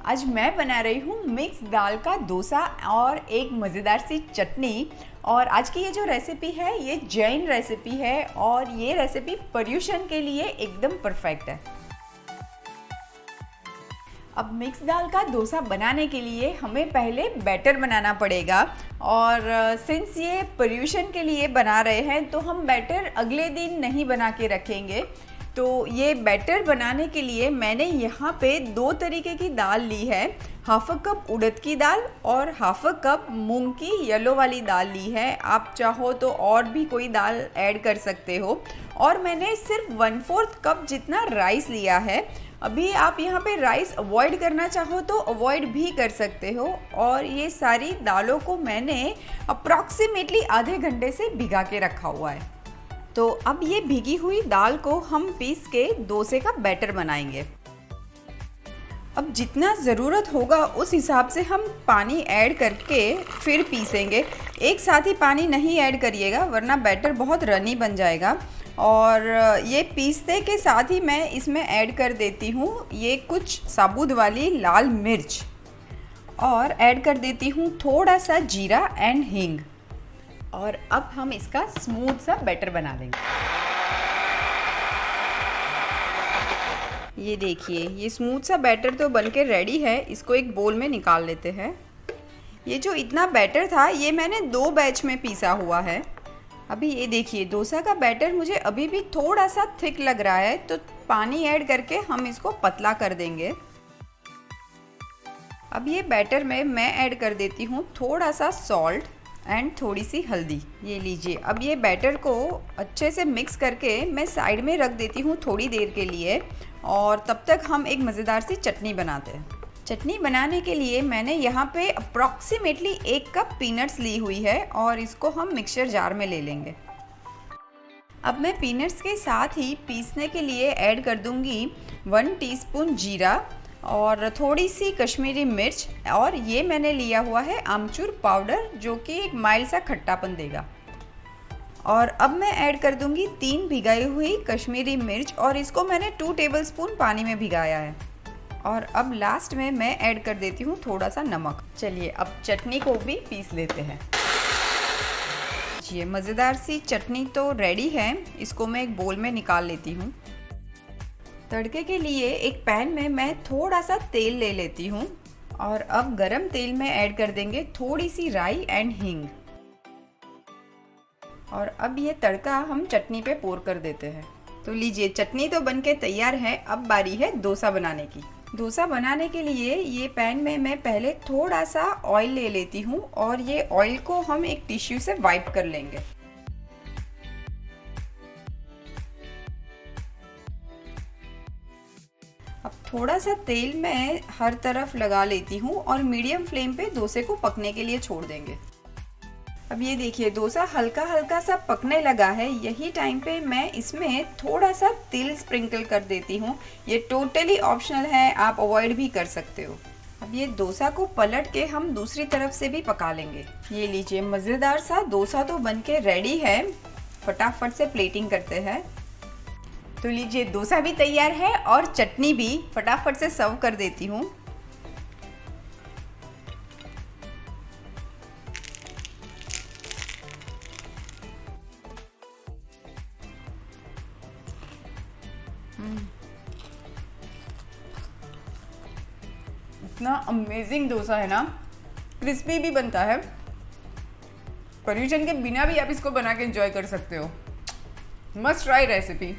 आज मैं बना रही हूँ मिक्स दाल का डोसा और एक मज़ेदार सी चटनी। और आज की ये जो रेसिपी है ये जैन रेसिपी है और ये रेसिपी पर्यूषण के लिए एकदम परफेक्ट है। अब मिक्स दाल का डोसा बनाने के लिए हमें पहले बैटर बनाना पड़ेगा और सिंस ये पर्यूषण के लिए बना रहे हैं तो हम बैटर अगले दिन नहीं बना के रखेंगे। तो ये बैटर बनाने के लिए मैंने यहाँ पे दो तरीके की दाल ली है। हाफ अ कप उड़द की दाल और हाफ अ कप मूंग की येलो वाली दाल ली है। आप चाहो तो और भी कोई दाल ऐड कर सकते हो। और मैंने सिर्फ 1/4 कप जितना राइस लिया है। अभी आप यहाँ पे राइस अवॉइड करना चाहो तो अवॉइड भी कर सकते हो। और ये सारी दालों को मैंने अप्रॉक्सीमेटली आधे घंटे से भिगा के रखा हुआ है। तो अब ये भीगी हुई दाल को हम पीस के डोसे का बैटर बनाएंगे। अब जितना ज़रूरत होगा उस हिसाब से हम पानी ऐड करके फिर पीसेंगे। एक साथ ही पानी नहीं ऐड करिएगा वरना बैटर बहुत रनी बन जाएगा। और ये पीसते के साथ ही मैं इसमें ऐड कर देती हूँ ये कुछ साबुत वाली लाल मिर्च और ऐड कर देती हूँ थोड़ा सा जीरा एंड हींग। और अब हम इसका स्मूथ सा बैटर बना देंगे। ये देखिए ये स्मूथ सा बैटर तो बनके रेडी है। इसको एक बोल में निकाल लेते हैं। ये जो इतना बैटर था ये मैंने 2 बैच में पीसा हुआ है। अभी ये देखिए डोसा का बैटर मुझे अभी भी थोड़ा सा थिक लग रहा है तो पानी ऐड करके हम इसको पतला कर देंगे। अब ये बैटर में मैं ऐड कर देती हूँ थोड़ा सा सॉल्ट एंड थोड़ी सी हल्दी। ये लीजिए अब ये बैटर को अच्छे से मिक्स करके मैं साइड में रख देती हूँ थोड़ी देर के लिए। और तब तक हम एक मज़ेदार सी चटनी बनाते हैं। चटनी बनाने के लिए मैंने यहाँ पे अप्रॉक्सीमेटली 1 कप पीनट्स ली हुई है और इसको हम मिक्सचर जार में ले लेंगे। अब मैं पीनट्स के साथ ही पीसने के लिए ऐड कर दूँगी 1 टीस्पून जीरा और थोड़ी सी कश्मीरी मिर्च। और ये मैंने लिया हुआ है आमचूर पाउडर जो कि एक माइल्ड सा खट्टापन देगा। और अब मैं ऐड कर दूंगी 3 भिगाई हुई कश्मीरी मिर्च और इसको मैंने 2 टेबलस्पून पानी में भिगाया है। और अब लास्ट में मैं ऐड कर देती हूँ थोड़ा सा नमक। चलिए अब चटनी को भी पीस लेते हैं। ये मज़ेदार सी चटनी तो रेडी है। इसको मैं एक बोल में निकाल लेती हूँ। तड़के के लिए एक पैन में मैं थोड़ा सा तेल ले लेती हूँ और अब गरम तेल में ऐड कर देंगे थोड़ी सी राई एंड हींग। और अब ये तड़का हम चटनी पे पोर कर देते हैं। तो लीजिए चटनी तो बनके तैयार है। अब बारी है डोसा बनाने की। डोसा बनाने के लिए ये पैन में मैं पहले थोड़ा सा ऑयल ले लेती हूँ और ये ऑयल को हम एक टिश्यू से वाइप कर लेंगे। अब थोड़ा सा तेल मैं हर तरफ लगा लेती हूँ और मीडियम फ्लेम पे डोसे को पकने के लिए छोड़ देंगे। अब ये देखिए डोसा हल्का हल्का सा पकने लगा है। यही टाइम पे मैं इसमें थोड़ा सा तिल स्प्रिंकल कर देती हूँ। ये टोटली ऑप्शनल है, आप अवॉइड भी कर सकते हो। अब ये डोसा को पलट के हम दूसरी तरफ से भी पका लेंगे। ये लीजिए मज़ेदार सा डोसा तो बनके रेडी है। फटाफट से प्लेटिंग करते हैं। तो लीजिए डोसा भी तैयार है और चटनी भी। फटाफट से सर्व कर देती हूँ। इतना अमेजिंग डोसा है ना, क्रिस्पी भी बनता है। पर्यूषण के बिना भी आप इसको बना के एंजॉय कर सकते हो। Must try recipe.